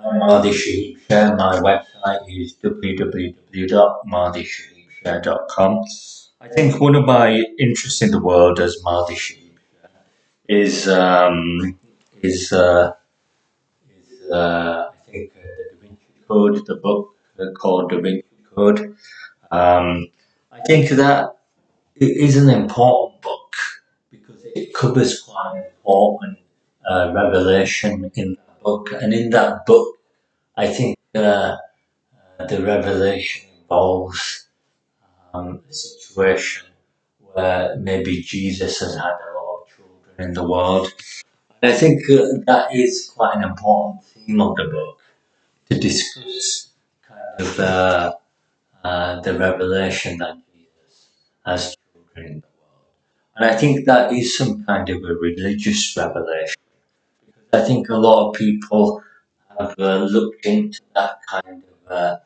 I'm Mahdi Shaheeb Sher. My website is www.mahdishaheebsher.com. I think one of my interests in the world as Mahdi Shaheeb is is uh, I think the Da Vinci Code, the book called Da Vinci Code. Um, I think that it is an important book because it covers quite an important revelation in that book, and in that book, I think the revelation involves a situation where maybe Jesus has had a lot of children in the world. And I think that is quite an important theme of the book to discuss kind of the revelation that Jesus has children in the world. And I think that is some kind of a religious revelation. I think a lot of people have looked into that kind of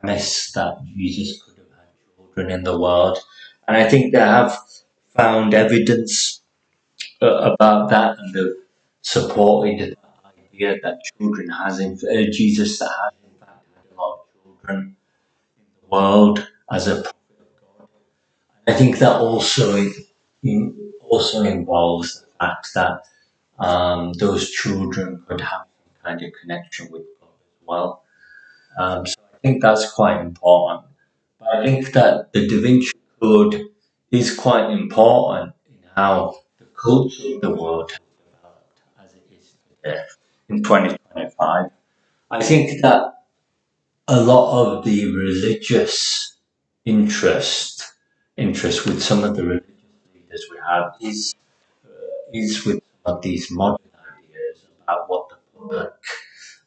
premise that Jesus could have had children in the world. And I think they have found evidence about that and have supported the idea that children has in Jesus that has in fact had a lot of children in the world as a prophet of God. I think that also involves the fact that those children could have some kind of connection with God as well. So I think that's quite important. But I think that the Da Vinci Code is quite important in how the culture of the world has developed as it is today in 2025. I think that a lot of the religious interest with some of the religious leaders we have is with some of these modern ideas about what the public,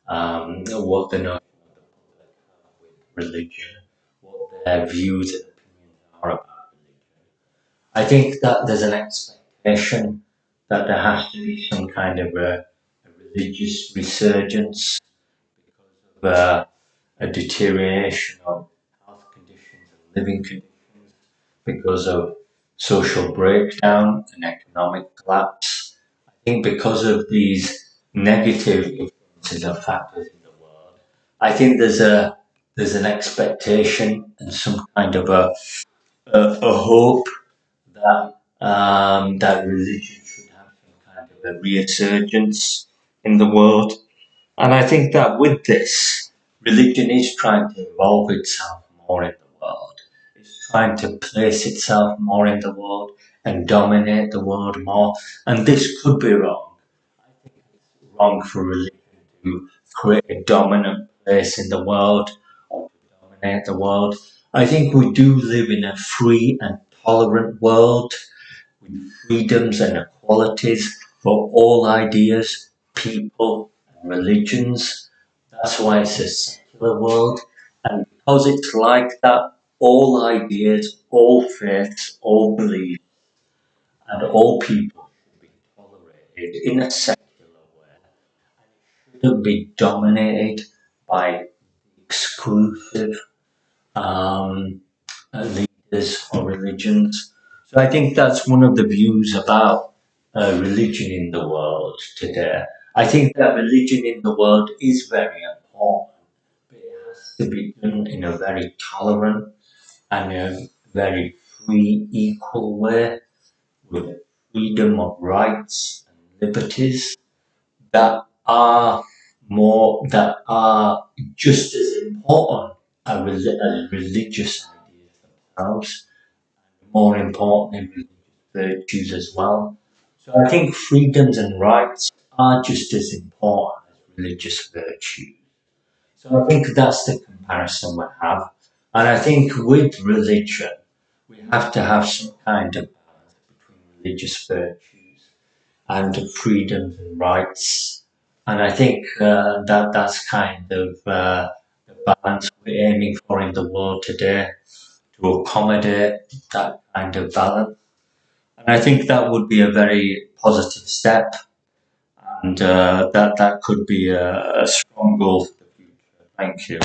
what the notion of the public have with religion, what their views and opinions are about religion. I think that there's an expectation that there has to be some kind of a religious resurgence because of a deterioration of health conditions and living conditions, because of social breakdown and economic collapse. I think because of these negative influences and factors in the world, I think there's an expectation and some kind of a hope that that religion should have some kind of a resurgence in the world. And I think that with this, religion is trying to evolve itself more in the world. It's trying to place itself more in the world and dominate the world more. And this could be wrong. I think it's wrong for religion to create a dominant place in the world or to dominate the world. I think we do live in a free and tolerant world with freedoms and equalities for all ideas, people, and religions. That's why it's a secular world. And because it's like that, all ideas, all faiths, all beliefs, and all people should be tolerated in a secular way. It shouldn't be dominated by exclusive um, leaders or religions. So I think that's one of the views about religion in the world today. I think that religion in the world is very important, but it has to be done in a very tolerant and a very free, equal way with freedom of rights and liberties that are that are just as important as religious ideas themselves, and more importantly, religious virtues as well. So I think freedoms and rights are just as important as religious virtues. So I think that's the comparison we have. And I think with religion, we have to have some kind of balance between religious virtues and freedoms and rights. And I think that that's kind of the balance we're aiming for in the world today to accommodate that kind of balance. And I think that would be a very positive step, and that could be a strong goal for the future. Thank you.